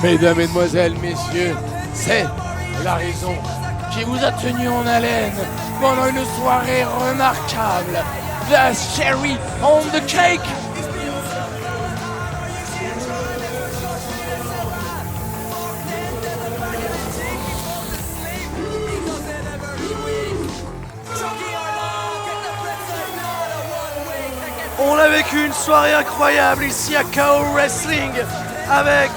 Mesdames, Mesdemoiselles, Messieurs, c'est la raison qui vous a tenu en haleine pendant une soirée remarquable. The cherry on the cake. On a vécu une soirée incroyable ici à KO Wrestling avec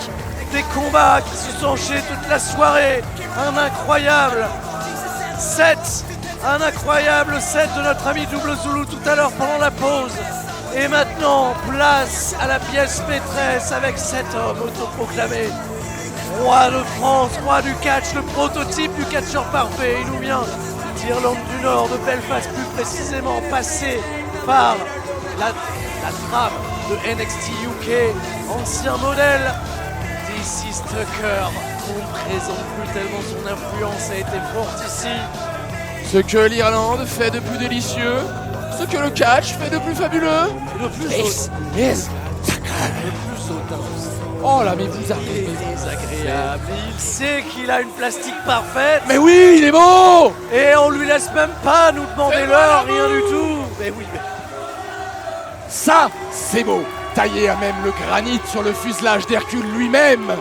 des combats qui se sont enchaînés toute la soirée. Un incroyable set de notre ami Double Zulu tout à l'heure pendant la pause. Et maintenant, place à la pièce maîtresse avec cet homme autoproclamé roi de France, roi du catch, le prototype du catcheur parfait. Il nous vient d'Irlande du Nord, de Belfast plus précisément, passé par la trappe de NXT UK, ancien modèle DC Tucker. On ne présente plus tellement son influence a été forte ici. Ce que l'Irlande fait de plus délicieux, ce que le catch fait de plus fabuleux. Le plus This haut, is le plus hautain. Oh là, mais vous arrivez. Désagréable. Il sait qu'il a une plastique parfaite. Mais oui, il est beau. Et on lui laisse même pas nous demander C'est l'heure, moi, rien du tout. Mais oui, mais... Ça, c'est beau. Taillé à même le granit sur le fuselage d'Hercule lui-même.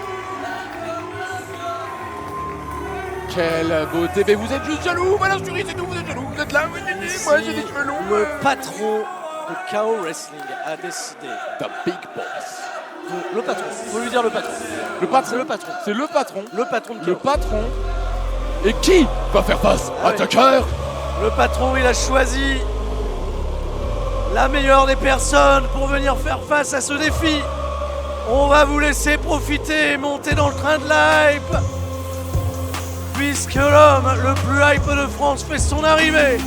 Quelle beauté. Mais vous êtes juste jaloux, madame Curie, c'est tout, vous êtes jaloux. Vous êtes là, vous êtes dit, moi j'ai des cheveux longs. Le patron de KO Wrestling a décidé. The Big Boss. Le patron, faut lui dire le patron. Le patron. C'est le patron. C'est le patron. Le patron de Le KO. patron. Et qui va faire face à ouais. Tucker? Le patron, il a choisi la meilleure des personnes pour venir faire face à ce défi. On va vous laisser profiter et monter dans le train de la hype. Puisque l'homme le plus hype de France fait son arrivée.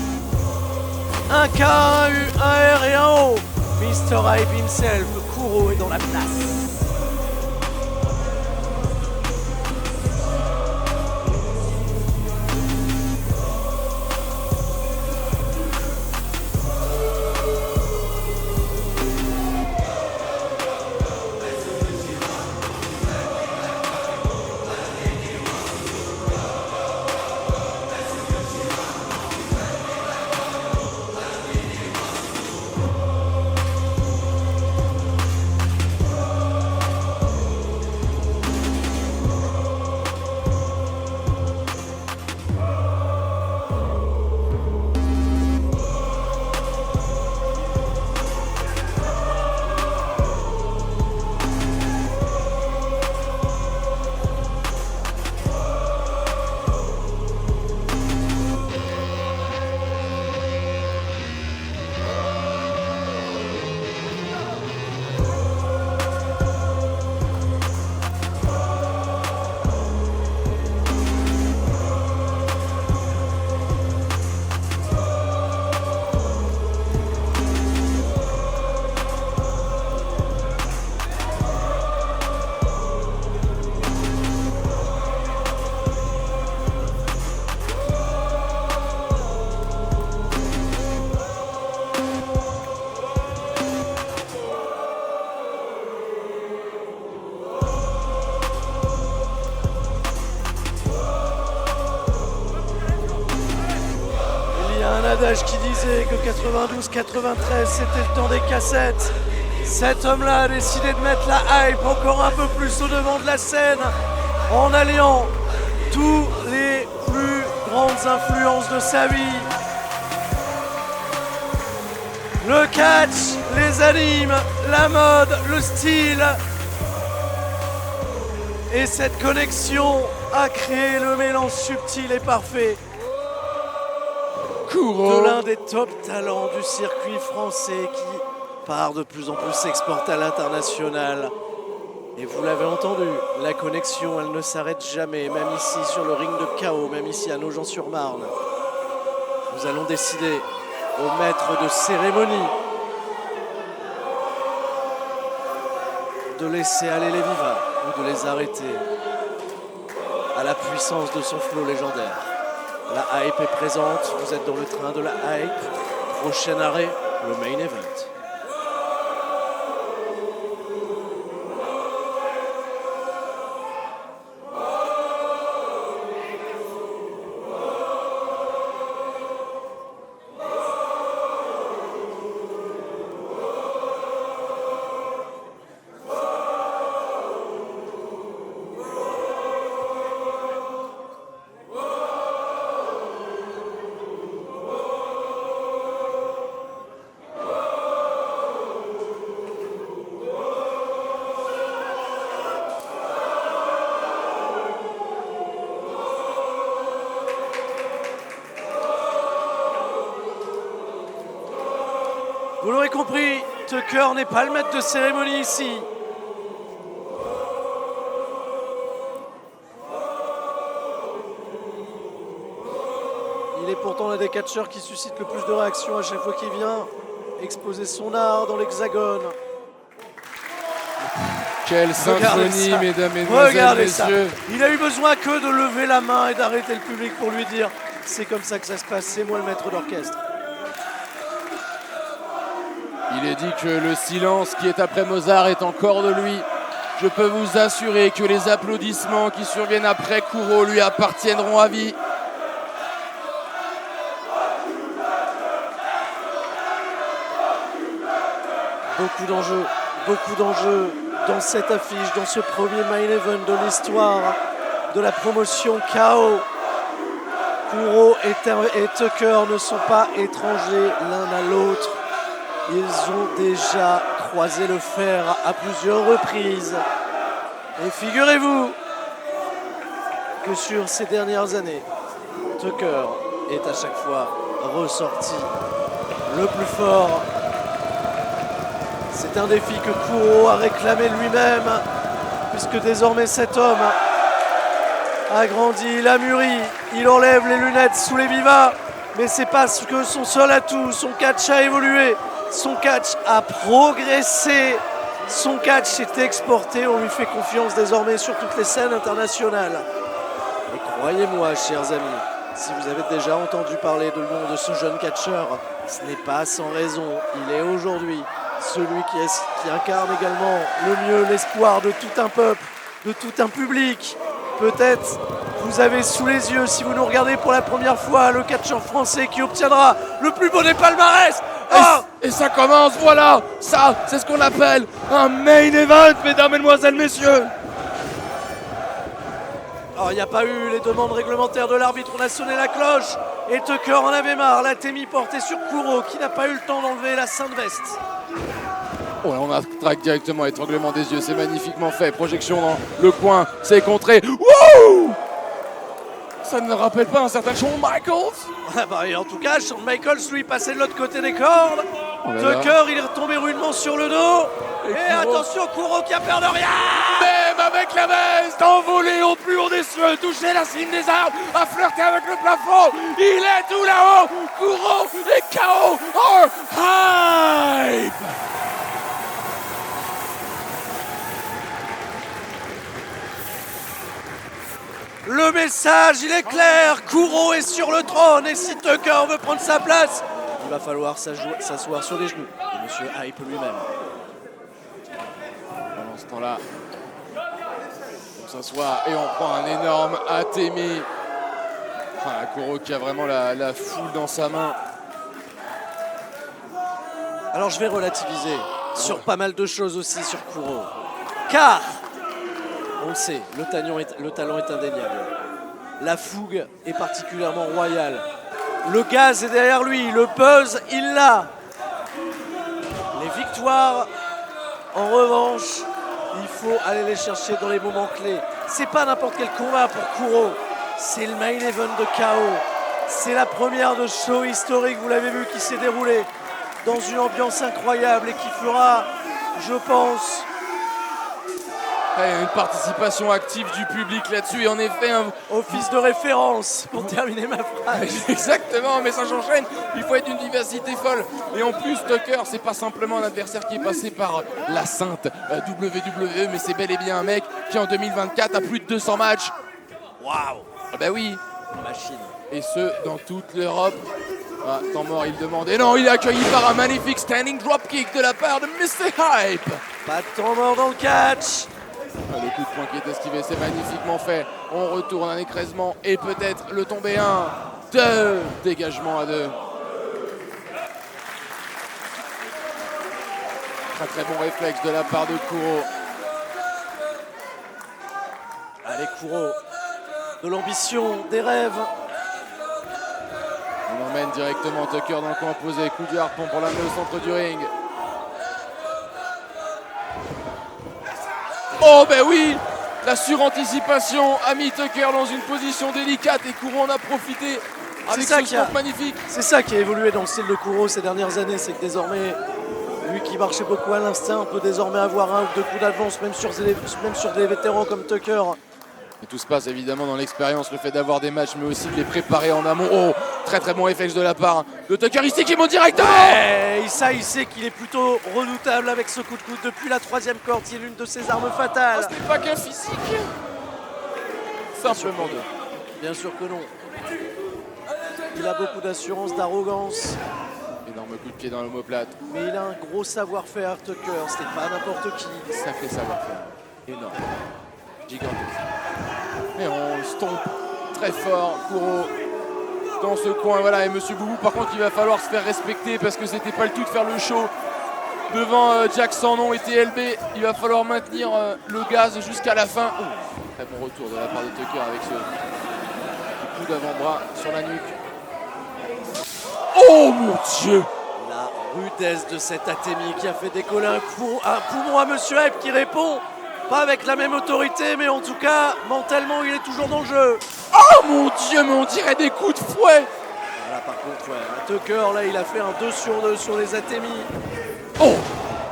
Un K, un U, un R et un O. Mr. Hype himself, Kuro est dans la place. Qui disait que 92-93 c'était le temps des cassettes. Cet homme-là a décidé de mettre la hype encore un peu plus au devant de la scène en alliant tous les plus grandes influences de sa vie. Le catch, les animes, la mode, le style. Et cette connexion a créé le mélange subtil et parfait de l'un des top talents du circuit français qui part de plus en plus s'exporte à l'international. Et vous l'avez entendu, la connexion elle ne s'arrête jamais, même ici sur le ring de KO, même ici à Nogent-sur-Marne. Nous allons décider au maître de cérémonie de laisser aller les vivants ou de les arrêter à la puissance de son flow légendaire. La hype est présente, vous êtes dans le train de la hype. Prochain arrêt, le main event. Vous l'aurez compris, Tucker n'est pas le maître de cérémonie ici. Il est pourtant l'un des catcheurs qui suscite le plus de réactions à chaque fois qu'il vient exposer son art dans l'hexagone. Quelle Regardez symphonie, ça. mesdames, mesdemoiselles, Regardez ça. messieurs. Il a eu besoin que de lever la main et d'arrêter le public pour lui dire « C'est comme ça que ça se passe, c'est moi le maître d'orchestre ». Il est dit que le silence qui est après Mozart est encore de lui. Je peux vous assurer que les applaudissements qui surviennent après Kuro lui appartiendront à vie. Beaucoup d'enjeux dans cette affiche, dans ce premier main event de l'histoire de la promotion KO. Kuro et Tucker ne sont pas étrangers l'un à l'autre. Ils ont déjà croisé le fer à plusieurs reprises. Et figurez-vous que sur ces dernières années, Tucker est à chaque fois ressorti le plus fort. C'est un défi que Kuro a réclamé lui-même, puisque désormais cet homme a grandi, il a mûri, il enlève les lunettes sous les vivas, mais c'est parce que son seul atout, son catch a évolué, son catch a progressé, son catch est exporté, on lui fait confiance désormais sur toutes les scènes internationales. Et croyez-moi, chers amis, si vous avez déjà entendu parler du nom de ce jeune catcheur, ce n'est pas sans raison, il est aujourd'hui celui qui incarne également le mieux l'espoir de tout un peuple, de tout un public. Peut-être vous avez sous les yeux, si vous nous regardez pour la première fois, le catcheur français qui obtiendra le plus beau des palmarès. Et ça commence, voilà. Ça, c'est ce qu'on appelle un main event, mesdames, mesdemoiselles, messieurs. Alors, il n'y a pas eu les demandes réglementaires de l'arbitre, on a sonné la cloche et Tucker en avait marre. La Témi portée sur Kuro qui n'a pas eu le temps d'enlever la sainte veste. Oh là, on attraque directement étranglement des yeux, c'est magnifiquement fait. Projection dans le coin, c'est contré. Wouh! Ça ne rappelle pas un certain Shawn Michaels? Ah bah, et en tout cas, Shawn Michaels, lui, passait de l'autre côté des cordes. Oh là là. Tucker, il est retombé rudement sur le dos. Et Kuro. attention, Kuro qui a peur de rien. Même avec la veste, envolé au plus haut des cieux, toucher la cime des arbres, à flirter avec le plafond. Il est tout là-haut. Kuro et KO are hype. Le message, il est clair. Kuro est sur le trône. Et si Tucker veut prendre sa place, il va falloir s'asseoir sur les genoux. Et monsieur Hype lui-même. Pendant ce temps-là, on s'assoit et on prend un énorme Atemi. Ah, Kuro qui a vraiment la foule dans sa main. Alors je vais relativiser sur pas mal de choses aussi sur Kuro. Car, on le sait, le talent est indéniable. La fougue est particulièrement royale. Le gaz est derrière lui, le buzz, il l'a. Les victoires, en revanche, il faut aller les chercher dans les moments clés. C'est pas n'importe quel combat pour Kuro. C'est le main event de KO. C'est la première de show historique, vous l'avez vu, qui s'est déroulée dans une ambiance incroyable et qui fera, je pense... Il y a une participation active du public là-dessus et en effet un office de référence pour terminer ma phrase. Exactement, mais ça s'enchaîne. Il faut être d'une diversité folle. Et en plus, Tucker, c'est pas simplement un adversaire qui est passé par la sainte WWE, mais c'est bel et bien un mec qui en 2024 a plus de 200 matchs. Waouh! Ah bah oui. Machine. Et ce, dans toute l'Europe. Ah, temps mort, il demande. Et non, il est accueilli par un magnifique standing dropkick de la part de Mr. Hype. Pas de temps mort dans le catch. Le coup de poing qui est esquivé, c'est magnifiquement fait. On retourne un écrasement et peut-être le tomber 1, 2, dégagement à 2. Très très bon réflexe de la part de Kuro. Allez Kuro, de l'ambition, des rêves. On emmène directement Tucker dans le coin opposé. Coup du harpon pour l'amener au centre du ring. Oh ben oui, la suranticipation a mis Tucker dans une position délicate et Kuro en a profité avec ce scope magnifique. C'est ça qui a évolué dans le style de Kuro ces dernières années, c'est que désormais Lui qui marchait beaucoup à l'instinct peut désormais avoir 1 ou 2 coups d'avance, même sur des vétérans comme Tucker. Et tout se passe évidemment dans l'expérience, le fait d'avoir des matchs, mais aussi de les préparer en amont. Oh, très très bon réflexe de la part de Tucker ici qui monte directement. Et ça, il sait qu'il est plutôt redoutable avec ce coup de coude depuis la 3e corde, qui est l'une de ses armes fatales. Ce n'est pas qu'un physique. Simplement deux. Bien sûr que non. Il a beaucoup d'assurance, d'arrogance. Énorme coup de pied dans l'omoplate. Mais il a un gros savoir-faire, Tucker. Ce n'est pas n'importe qui. Sacré savoir-faire. Énorme. Gigantesque. Et on stompe très fort Kuro dans ce coin. Voilà, et Monsieur Boubou, par contre, il va falloir se faire respecter parce que c'était pas le tout de faire le show devant Jack sans nom et TLB. Il va falloir maintenir le gaz jusqu'à la fin. Oh, très bon retour de la part de Tucker avec ce coup d'avant-bras sur la nuque. Oh mon Dieu! La rudesse de cet Atemi qui a fait décoller un poumon à Monsieur Hype qui répond. Pas avec la même autorité, mais en tout cas, mentalement, il est toujours dans le jeu. Oh mon Dieu, mais on dirait des coups de fouet! Voilà, par contre, ouais, Tucker, là, il a fait un 2 sur 2 sur les Atemi. Oh!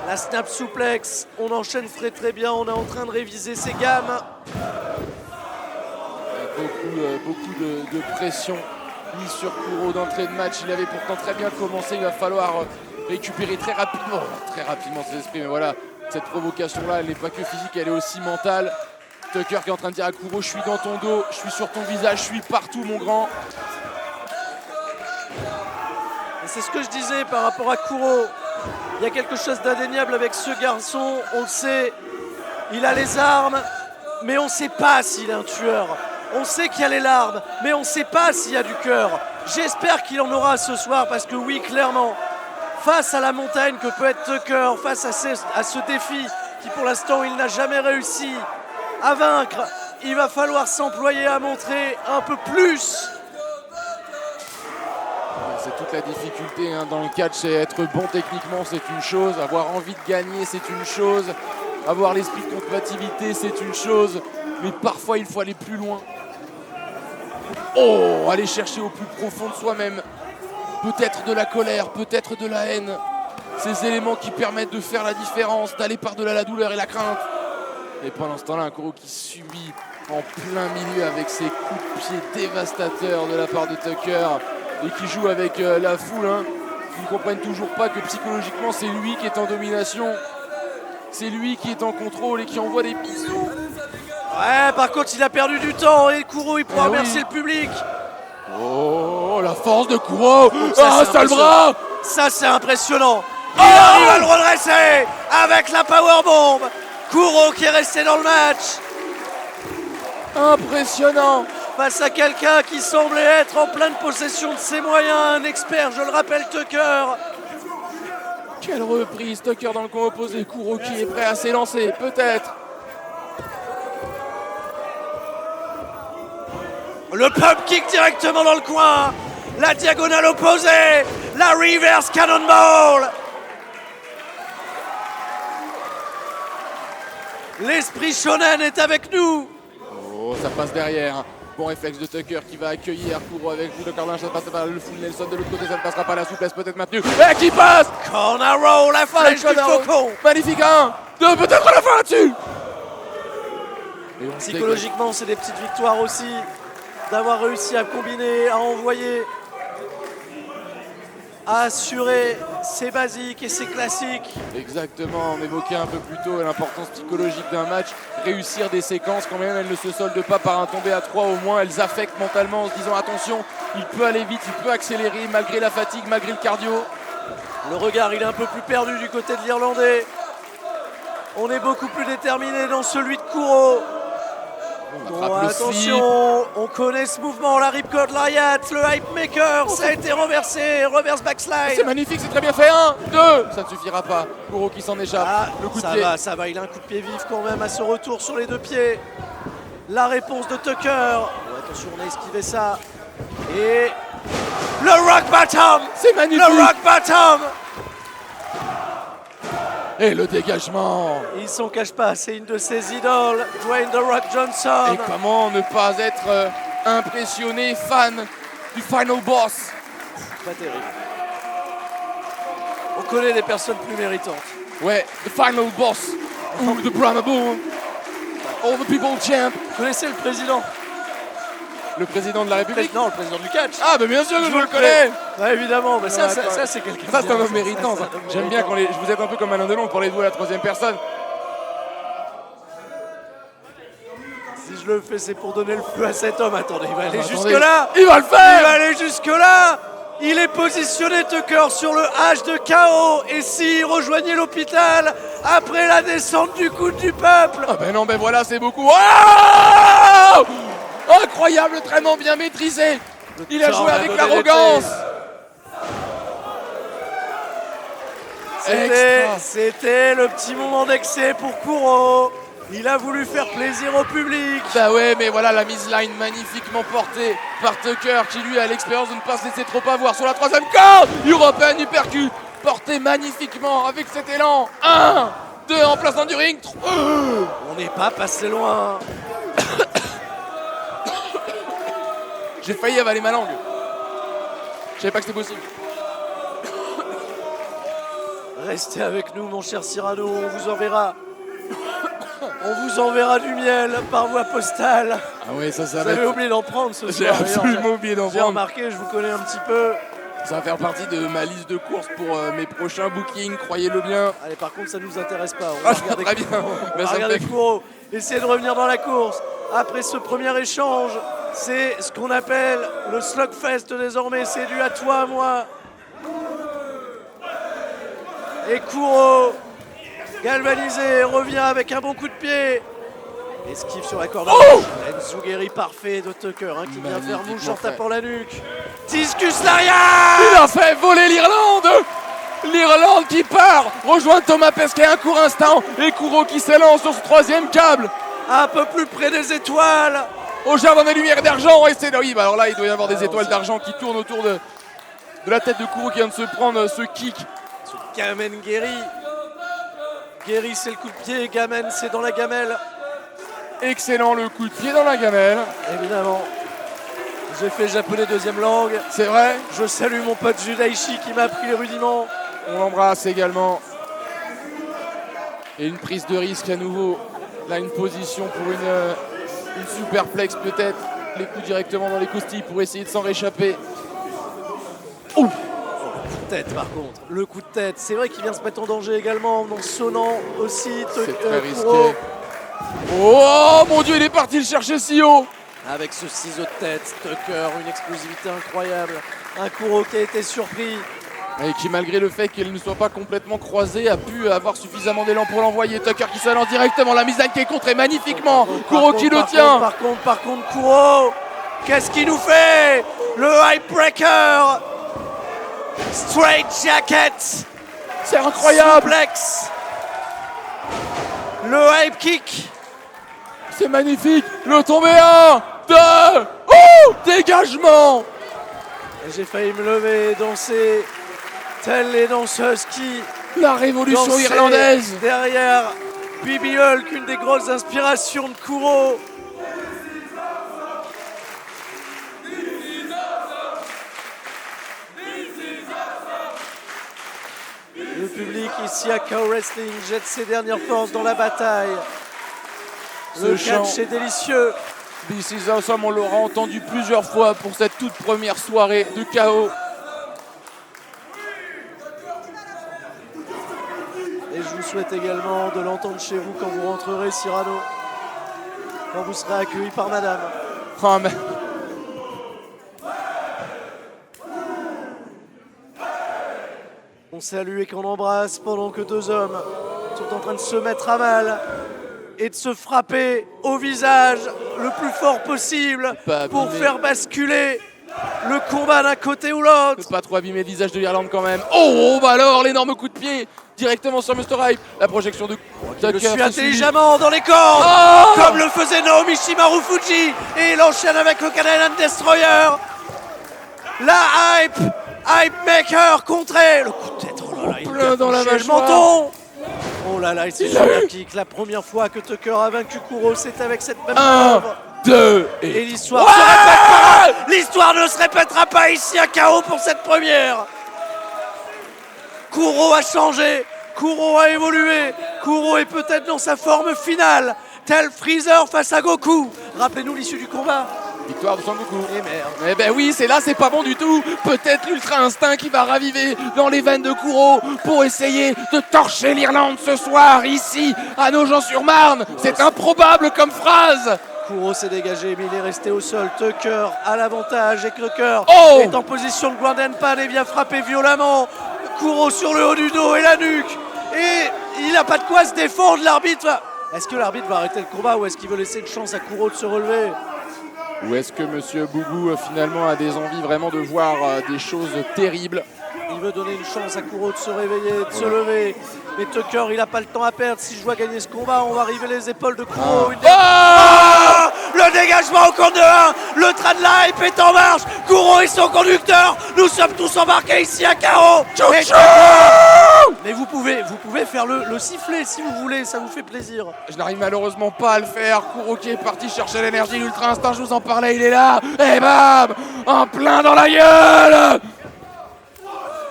La snap souplex, on enchaîne très très bien, on est en train de réviser ses gammes. Beaucoup de pression mise sur Kuro d'entrée de match. Il avait pourtant très bien commencé, il va falloir récupérer très rapidement ses esprits, mais voilà. Cette provocation-là, elle n'est pas que physique, elle est aussi mentale. Tucker qui est en train de dire à Kuro, je suis dans ton dos, je suis sur ton visage, je suis partout mon grand. Et c'est ce que je disais par rapport à Kuro. Il y a quelque chose d'indéniable avec ce garçon, on le sait. Il a les armes, mais on ne sait pas s'il est un tueur. On sait qu'il y a les larmes, mais on ne sait pas s'il y a du cœur. J'espère qu'il en aura ce soir, parce que oui, clairement, face à la montagne que peut être Tucker, face à ce défi qui pour l'instant il n'a jamais réussi à vaincre, il va falloir s'employer à montrer un peu plus. C'est toute la difficulté dans le catch, c'est être bon techniquement, c'est une chose, avoir envie de gagner, c'est une chose, avoir l'esprit de combativité, c'est une chose, mais parfois il faut aller plus loin. Oh, aller chercher au plus profond de soi-même. Peut-être de la colère, peut-être de la haine. Ces éléments qui permettent de faire la différence, d'aller par-delà la douleur et la crainte. Et pendant ce temps-là, un Kuro qui subit en plein milieu avec ses coups de pied dévastateurs de la part de Tucker et qui joue avec la foule, qui ne comprennent toujours pas que psychologiquement c'est lui qui est en domination. C'est lui qui est en contrôle et qui envoie des bisous. Ouais, par contre il a perdu du temps et Kuro il pourra remercier le public. Oh, la force de Kuro. Ah, sale bras. Ça c'est impressionnant. Il arrive à le redresser avec la powerbomb. Kuro qui est resté dans le match. Impressionnant. Face à quelqu'un qui semblait être en pleine possession de ses moyens. Un expert, je le rappelle, Tucker. Quelle reprise, Tucker dans le coin opposé. Kuro qui est prêt à s'élancer, peut-être. Le pump kick directement dans le coin. La diagonale opposée. La reverse cannonball. L'esprit shonen est avec nous. Oh, ça passe derrière. Bon réflexe de Tucker qui va accueillir Kuro avec coup de carlinge. Ça passe par le full Nelson de l'autre côté. Ça ne passera pas, la souplesse peut-être maintenue. Et qui passe. Corner roll, la flèche du faucon. Magnifique, 1, 2, peut-être à la fin là-dessus. Psychologiquement, c'est des petites victoires aussi. D'avoir réussi à combiner, à envoyer, à assurer ses basiques et ses classiques. Exactement, on évoquait un peu plus tôt l'importance psychologique d'un match. Réussir des séquences, quand même elles ne se soldent pas par un tombé à 3 au moins, elles affectent mentalement en se disant attention, il peut aller vite, il peut accélérer malgré la fatigue, malgré le cardio. Le regard il est un peu plus perdu du côté de l'Irlandais. On est beaucoup plus déterminé dans celui de Kuro. Attention, on connaît ce mouvement, la Ripcord Lariat, le Hype Maker, ça a été renversé, reverse backslide. C'est magnifique, c'est très bien fait, 1, 2, ça ne suffira pas. Kuro qui s'en échappe, le coup de pied. Ça va, il a un coup de pied vif quand même à ce retour sur les 2 pieds. La réponse de Tucker. Attention, on a esquivé ça. Et le Rock Bottom. C'est magnifique. Le Rock Bottom. Et le dégagement. Il s'en cache pas, c'est une de ses idoles, Dwayne The Rock Johnson. Et comment ne pas être impressionné, fan du Final Boss. Pas terrible. On connaît des personnes plus méritantes. Ouais, the final boss, ou the Brahma Boom, all the people champ. Vous connaissez le président? Le président de la République? Non, le président du catch. Ah, bah bien sûr que je le connais. Ouais, évidemment, mais ça attends. c'est quelqu'un. Ça, c'est un homme Ça, méritant. c'est un ça. homme J'aime bien méritant. quand je vous êtes un peu comme Alain Delon pour les jouer à la troisième personne. Si je le fais, c'est pour donner le feu à cet homme. Attendez, il va aller Attendez. jusque-là. Il va le Il va faire. aller jusque-là. Il est positionné, Tucker, sur le H de KO. Et s'il rejoignait l'hôpital après la descente du coude du peuple? Ah ben non, ben voilà, c'est beaucoup. Oh, incroyable, très bien maîtrisé. Il a temps joué a avec donné l'arrogance. Extra. C'était le petit moment d'excès pour Kuro. Il a voulu faire plaisir au public. Bah ouais, mais voilà la mise line magnifiquement portée par Tucker qui lui a l'expérience de ne pas se laisser trop avoir sur la troisième corde. European Uppercut porté magnifiquement avec cet élan. 1, 2 en plaçant du ring. On n'est pas passé loin. J'ai failli avaler ma langue. Je savais pas que c'était possible. Restez avec nous, mon cher Cyrano, on vous enverra. On vous enverra du miel par voie postale. Ah ouais, ça Vous va avez être... oublié d'en prendre ce J'ai soir. absolument d'ailleurs. oublié d'en J'ai prendre. remarqué, je vous connais un petit peu. Ça va faire partie de ma liste de courses pour mes prochains bookings, croyez-le bien. Allez, par contre, ça nous intéresse pas. On Ah, va regarder très bien. On Mais va ça me regarder fait- Kuro. Essayer de revenir dans la course. Après ce premier échange, c'est ce qu'on appelle le slugfest désormais. C'est du à toi, à moi. Et Kuro, galvanisé, revient avec un bon coup de pied. Esquive sur la corde. Oh Enzugeri parfait de Tucker qui vient faire Magnifiquement mouche en fait. tapant la nuque. Discus Lariat. Il a fait voler l'Irlande. L'Irlande qui part rejoint Thomas Pesquet un court instant et Kuro qui s'élance sur ce troisième câble Un peu plus près des étoiles. au jardin des lumières d'argent et c'est... Oui, bah alors là il doit y avoir des étoiles d'argent qui tournent autour de la tête de Kuro qui vient de se prendre ce kick. Gamen Guéry. Guéry c'est le coup de pied, Gamen c'est dans la gamelle. Excellent le coup de pied dans la gamelle. Évidemment. J'ai fait japonais deuxième langue. C'est vrai, Je salue mon pote Judaichi qui m'a appris les rudiments. on l'embrasse également. Et une prise de risque à nouveau. Là une position pour une superplex peut-être. Les coups directement dans les costilles pour essayer de s'en réchapper. Coup de tête par contre. Le coup de tête. C'est vrai qu'il vient se mettre en danger également en sonnant aussi. C'est très Kuro. risqué. Oh mon dieu, il est parti le chercher si haut. Avec ce ciseau de tête, Tucker, une explosivité incroyable. Un Kuro qui a été surpris. Et qui malgré le fait qu'il ne soit pas complètement croisé a pu avoir suffisamment d'élan pour l'envoyer. Tucker qui s'élance directement, la mise à qui est contrée magnifiquement. Kuro qui le tient. Par contre, Kuro, qu'est-ce qu'il nous fait? Le high breaker. Straight jacket. C'est incroyable. Suplex. Le hype kick. C'est magnifique. Le tombé 1, 2. Oh, dégagement. J'ai failli me lever et danser telles les danseuses qui La révolution dansaient irlandaise. derrière Bibi Hulk, une des grosses inspirations de Kuro. Le public ici à KO Wrestling jette ses dernières forces dans la bataille. Le Ce chant. catch est délicieux. This is awesome, on l'aura entendu plusieurs fois pour cette toute première soirée de KO. Et je vous souhaite également de l'entendre chez vous quand vous rentrerez, Cyrano. Quand vous serez accueilli par madame. Oh, mais... On salue et qu'on embrasse pendant que deux hommes sont en train de se mettre à mal et de se frapper au visage le plus fort possible Pas pour abîmer. faire basculer le combat d'un côté ou l'autre. Pas trop abîmer le visage de l'Irlande quand même. Oh, bah alors, l'énorme coup de pied directement sur Mr. Hype. La projection de Je Tucker. suis c'est suivi. intelligemment dans les cordes, Oh comme le faisait Naomi Shimaru-Fuji. Et il enchaîne avec le Canadian Destroyer. La Hype Maker contré. Le coup de tête, oh là là, il plein lui a dans la touché le mâchoire. menton. Oh là là, il s'est Il l'a super eu. kick. La première fois que Tucker a vaincu Kuro, c'est avec cette même 1, œuvre. 2 Et et... l'histoire Ouais se répète pas. L'histoire ne se répétera pas ici à KO pour cette première. Kuro a changé, Kuro a évolué, Kuro est peut-être dans sa forme finale, tel Freezer face à Goku. Rappelez-nous l'issue du combat. Victoire de Son Goku. Et merde. Eh ben oui, c'est pas bon du tout. Peut-être l'Ultra Instinct qui va raviver dans les veines de Kuro pour essayer de torcher l'Irlande ce soir, ici, à Nogent-sur-Marne. C'est improbable comme phrase. Kuro s'est dégagé, mais il est resté au sol. Tucker a l'avantage et Tucker est en position de ground and pound et vient frapper violemment. Kuro sur le haut du dos et la nuque. Et il n'a pas de quoi se défendre, l'arbitre. Est-ce que l'arbitre va arrêter le combat ou est-ce qu'il veut laisser une chance à Kuro de se relever? Ou est-ce que Monsieur Boubou finalement a des envies vraiment de voir des choses terribles? Il veut donner une chance à Kuro de se réveiller, de se lever. Mais Tucker, il n'a pas le temps à perdre. Si je dois gagner ce combat, on va arriver les épaules de Kuro. Le dégagement au compte de 1. Le train de la hype est en marche. Kuro et son conducteur. Nous sommes tous embarqués ici à KO. Mais vous pouvez faire le sifflet si vous voulez, ça vous fait plaisir. Je n'arrive malheureusement pas à le faire. Kuro qui est parti chercher l'énergie, l'Ultra Instinct, je vous en parlais, il est là. Et bam, en plein dans la gueule.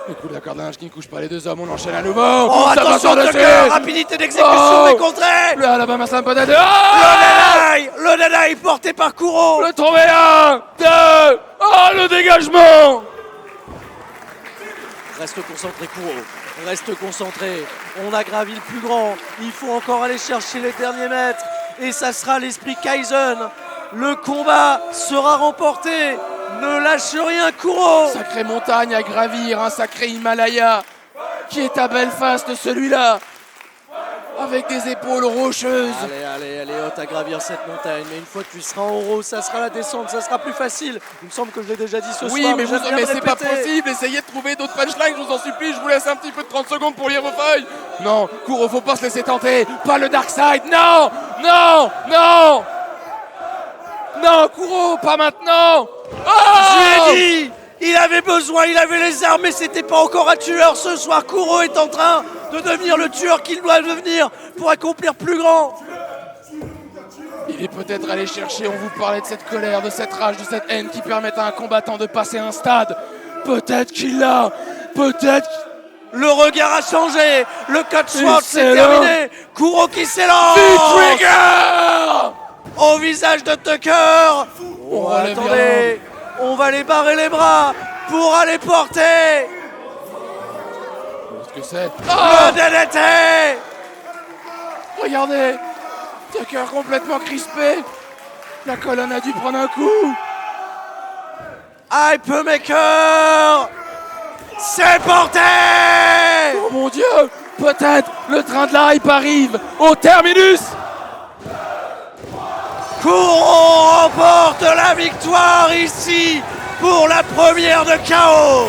Le coup de la corde de linge qui ne couche pas les deux hommes, on enchaîne à nouveau. Oh, ça attention, va Tucker, rapidité d'exécution décontrée. Le Alabama Slam Potato. Le Nanai porté par Kuro. Le tombé 1, 2. Oh, le dégagement. Reste concentré, Kuro. Reste concentré. On a gravi le plus grand. Il faut encore aller chercher les derniers mètres. Et ça sera l'esprit Kaizen. Le combat sera remporté. Ne lâche rien, Kuro. Sacrée montagne à gravir, un sacré Himalaya qui est à Belfast, celui-là, avec des épaules rocheuses. Allez, hâte à gravir cette montagne. Mais une fois que tu seras en haut, ça sera la descente, ça sera plus facile. Il me semble que je l'ai déjà dit ce soir. Oui, mais c'est pas répéter. possible. Essayez de trouver d'autres punchlines, je vous en supplie. Je vous laisse un petit peu de 30 secondes pour lire vos feuilles. Non, Kuro, faut pas se laisser tenter. Pas le Dark Side. Non, non, non. Non, Kuro, pas maintenant. Oh, je l'ai dit. Il avait besoin, il avait les armes, mais c'était pas encore un tueur. Ce soir, Kuro est en train de devenir le tueur qu'il doit devenir pour accomplir plus grand. Il est peut-être allé chercher, on vous parlait de cette colère, de cette rage, de cette haine qui permettent à un combattant de passer un stade. Peut-être qu'il l'a, peut-être. Le regard a changé, le cut sword c'est terminé. Kuro qui s'élance. Trigger au visage de Tucker. Oh, attendez, on va les barrer les bras pour aller porter. Qu'est-ce que c'est? Le DDT. Regardez, Tucker complètement crispé. La colonne a dû prendre un coup. Hypemaker, c'est porté. Oh mon Dieu, peut-être le train de la hype arrive au terminus. Kuro remporte la victoire ici pour la première de KO.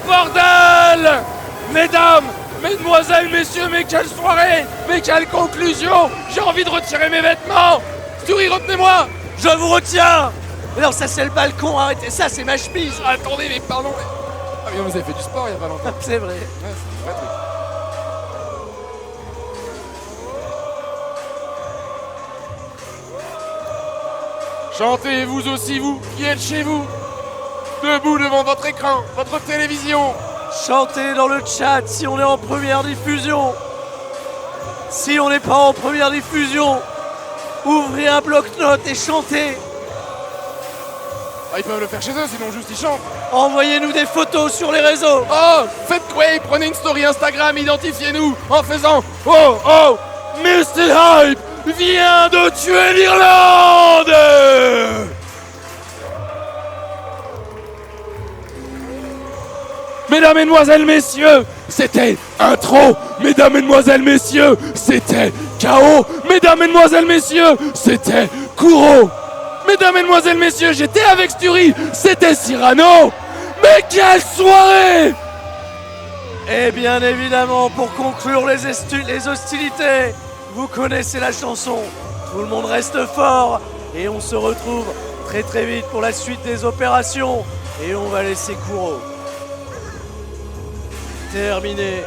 Bordel! Mesdames, mesdemoiselles, messieurs, mais quelle soirée! Mais quelle conclusion! J'ai envie de retirer mes vêtements! Sturi, retenez-moi! Je vous retiens! Non, ça c'est le balcon, arrêtez ça, c'est ma chemise! Attendez, mais pardon! Ah mais vous avez fait du sport il y a pas longtemps. C'est vrai. Ouais, c'est pas truc. Chantez vous aussi, vous qui êtes chez vous, debout devant votre écran, votre télévision. Chantez dans le chat si on est en première diffusion. Si on n'est pas en première diffusion, ouvrez un bloc-notes et chantez. Ah, ils peuvent le faire chez eux, sinon juste ils chantent. Envoyez-nous des photos sur les réseaux. Oh, faites quoi? Prenez une story Instagram, identifiez-nous en faisant oh, oh, Mr. Hype vient de tuer l'Irlande. Mesdames, Mesdemoiselles, Messieurs, c'était intro. Mesdames, Mesdemoiselles, Messieurs, c'était KO. Mesdames, Mesdemoiselles, Messieurs, c'était Kuro. Mesdames, Mesdemoiselles, Messieurs, j'étais avec Sturi, c'était Cyrano. Mais quelle soirée! Et bien évidemment, pour conclure les hostilités, vous connaissez la chanson. Tout le monde reste fort et on se retrouve très très vite pour la suite des opérations. Et on va laisser Kuro terminer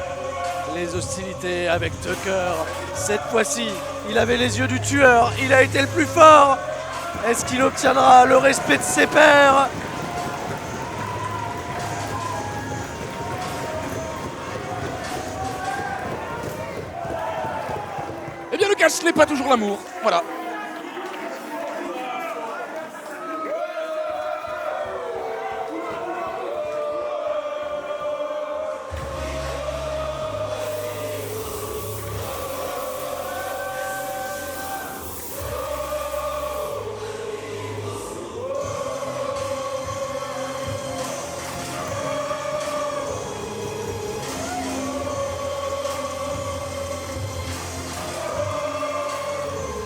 les hostilités avec Tucker. Cette fois-ci, il avait les yeux du tueur, il a été le plus fort. Est-ce qu'il obtiendra le respect de ses pairs? catch n'est pas toujours l'amour. Voilà.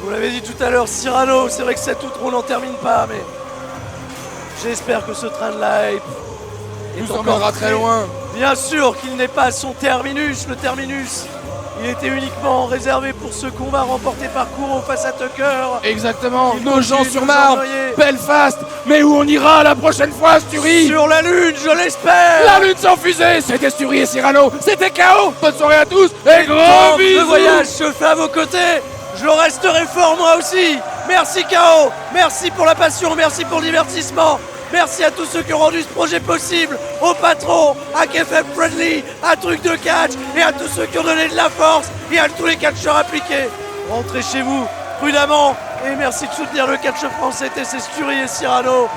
Vous l'avez dit tout à l'heure, Cyrano, c'est vrai que cet outre on n'en termine pas, mais j'espère que ce train de la hype Nous emmènera très loin. Bien sûr qu'il n'est pas son terminus, le terminus. Il était uniquement réservé pour ce combat remporté par Kuro face à Tucker. Exactement, Il nos continue gens de sur nous marbre, envoyer. Belfast, mais où on ira la prochaine fois, Sturie? Sur la lune, je l'espère. La lune sans fusée, c'était Sturie et Cyrano, c'était KO. Bonne soirée à tous et gros Tant bisous. de voyage se fait à vos côtés. Je resterai fort moi aussi. Merci KO, merci pour la passion, merci pour le divertissement. Merci à tous ceux qui ont rendu ce projet possible, au patron, à KFM Friendly, à Truc de Catch et à tous ceux qui ont donné de la force et à tous les catcheurs appliqués. Rentrez chez vous prudemment et merci de soutenir le catch français. C'était Sturie et Cyrano.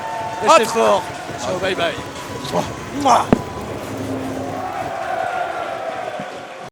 Restez forts. Ciao, bye bye. Mouah.